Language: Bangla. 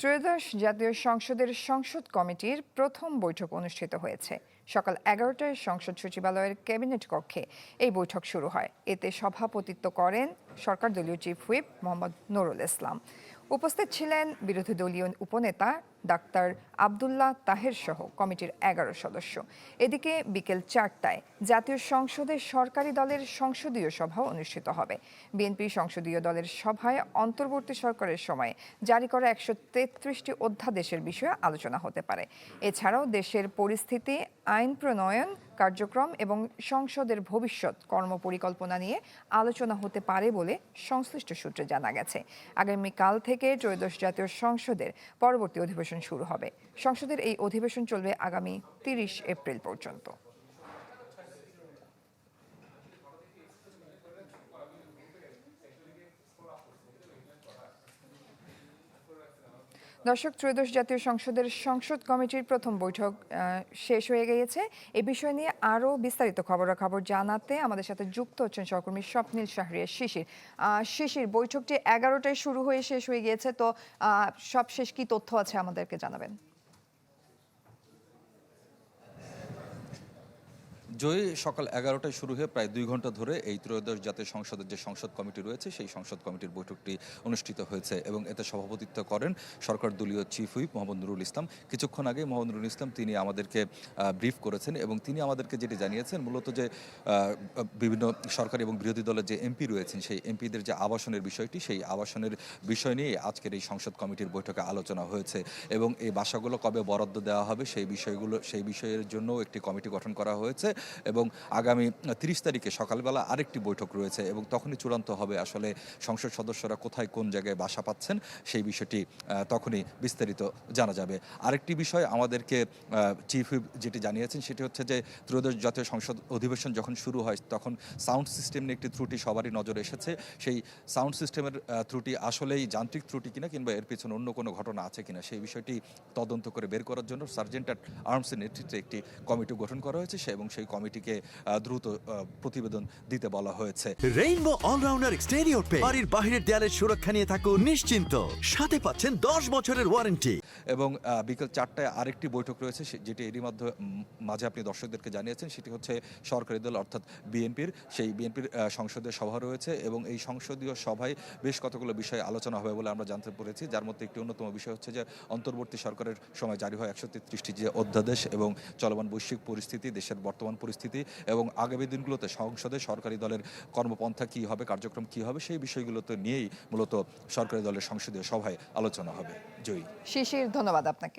ত্রয়োদশ জাতীয় সংসদের সংসদ কমিটির প্রথম বৈঠক অনুষ্ঠিত হয়েছে। সকাল 11টায় সংসদ সচিবালয়ের ক্যাবিনেট কক্ষে এই বৈঠক শুরু হয়। এতে সভাপতিত্ব করেন সরকার দলীয় চিফ হুইপ মোহাম্মদ নুরুল ইসলাম। উপস্থিত ছিলেন বিরোধী দলীয় উপনেতা ডাক্তার আব্দুল্লাহ তাহের সহ কমিটির 11 সদস্য। এদিকে বিকেল 4টায় জাতীয় সংসদের সরকারি দলের সংসদীয় সভা অনুষ্ঠিত হবে। বিএনপি সংসদীয় দলের সভায় অন্তর্বর্তী সরকারের সময়ে জারি করা 133টি অধ্যাদেশের বিষয়ে আলোচনা হতে পারে। এছাড়াও দেশের পরিস্থিতি, আইন প্রণয়ন কার্যক্রম এবং সংসদের ভবিষ্যৎ কর্মপরিকল্পনা নিয়ে আলোচনা হতে পারে বলে সংশ্লিষ্ট সূত্রে জানা গেছে। আগামীকাল থেকে ত্রয়োদশ জাতীয় সংসদের পরবর্তী অধিবেশন শুরু হবে। সংসদের এই অধিবেশন চলবে আগামী 30 এপ্রিল পর্যন্ত। দর্শক, ত্রয়োদশ জাতীয় সংসদের সংসদ কমিটির প্রথম বৈঠক শেষ হয়ে গিয়েছে। এ বিষয় নিয়ে আরও বিস্তারিত খবরাখবর জানাতে আমাদের সাথে যুক্ত হচ্ছেন সহকর্মী স্বপ্নিল শাহরিয়ার শিশির। শিশির, বৈঠকটি 11টায় শুরু হয়ে শেষ হয়ে গিয়েছে, তো সবশেষ কি তথ্য আছে আমাদেরকে জানাবেন? জয়ী, সকাল 11টায় শুরু হয়ে প্রায় 2 ঘন্টা ধরে এই ত্রয়োদশ জাতীয় সংসদের যে সংসদ কমিটি রয়েছে সেই সংসদ কমিটির বৈঠকটি অনুষ্ঠিত হয়েছে এবং এতে সভাপতিত্ব করেন সরকার দলীয় চিফ হুইপ মোহাম্মদ নুরুল ইসলাম। কিছুক্ষণ আগে মোহাম্মদ নুরুল ইসলাম তিনি আমাদেরকে ব্রিফ করেছেন এবং তিনি আমাদেরকে যেটি জানিয়েছেন মূলত যে বিভিন্ন সরকারি এবং বিরোধী দলের যে এমপি রয়েছেন সেই এমপিদের যে আবাসনের বিষয়টি, সেই আবাসনের বিষয় নিয়ে আজকের এই সংসদ কমিটির বৈঠকে আলোচনা হয়েছে এবং এই বাসাগুলো কবে বরাদ্দ দেওয়া হবে সেই বিষয়ের জন্য একটি কমিটি গঠন করা হয়েছে এবং আগামী 30 তারিখে সকালবেলা আরেকটি বৈঠক রয়েছে এবং তখনই চূড়ান্ত হবে আসলে সংসদ সদস্যরা কোথায় কোন জায়গায় বাসা পাচ্ছেন সেই বিষয়টি তখনই বিস্তারিত জানা যাবে। আরেকটি বিষয় আমাদেরকে চিফ হুইপ যেটি জানিয়েছেন সেটি হচ্ছে যে ত্রয়োদশ জাতীয় সংসদ অধিবেশন যখন শুরু হয় তখন সাউন্ড সিস্টেম নিয়ে একটি ত্রুটি সবারই নজরে এসেছে। সেই সাউন্ড সিস্টেমের ত্রুটি আসলেই যান্ত্রিক ত্রুটি কিনা কিংবা এর পিছনে অন্য কোনো ঘটনা আছে কিনা সেই বিষয়টি তদন্ত করে বের করার জন্য সার্জেন্ট অ্যাট আর্মসের নেতৃত্বে একটি কমিটি গঠন করা হয়েছে এবং সেই কমিটিকে দ্রুত প্রতিবেদন দিতে বলা হয়েছে। রেইনবো অলরাউন্ডার এক্সটেরিয়র পেইন্ট, বাড়ির বাহিরের দেয়ালের সুরক্ষা নিয়ে থাকুন নিশ্চিন্ত, সাথে পাচ্ছেন 10 বছরের ওয়ারেন্টি। এবং বিকেল 4টায় আরেকটি বৈঠক রয়েছে যেটি এরই মাঝে আপনি দর্শকদেরকে জানিয়েছেন, সেটি হচ্ছে সরকারি দল অর্থাৎ বিএনপির। সেই বিএনপির সংসদীয় সভা রয়েছে এবং এই সংসদীয় সভায় বেশ কতগুলো বিষয়ে আলোচনা হবে বলে আমরা জানতে পেরেছি, যার মধ্যে একটি অন্যতম বিষয় হচ্ছে যে অন্তর্বর্তী সরকারের সময় জারি হয় 133টি যে অধ্যাদেশ এবং চলমান বৈশ্বিক পরিস্থিতি, দেশের বর্তমান পরিস্থিতি এবং আগামী দিনগুলোতে সংসদে সরকারি দলের কর্মপন্থা কী হবে, কার্যক্রম কী হবে সেই বিষয়গুলোতে নিয়েই মূলত সরকারি দলের সংসদীয় সভায় আলোচনা হবে। জয়ী শিশির, ধন্যবাদ আপনাকে।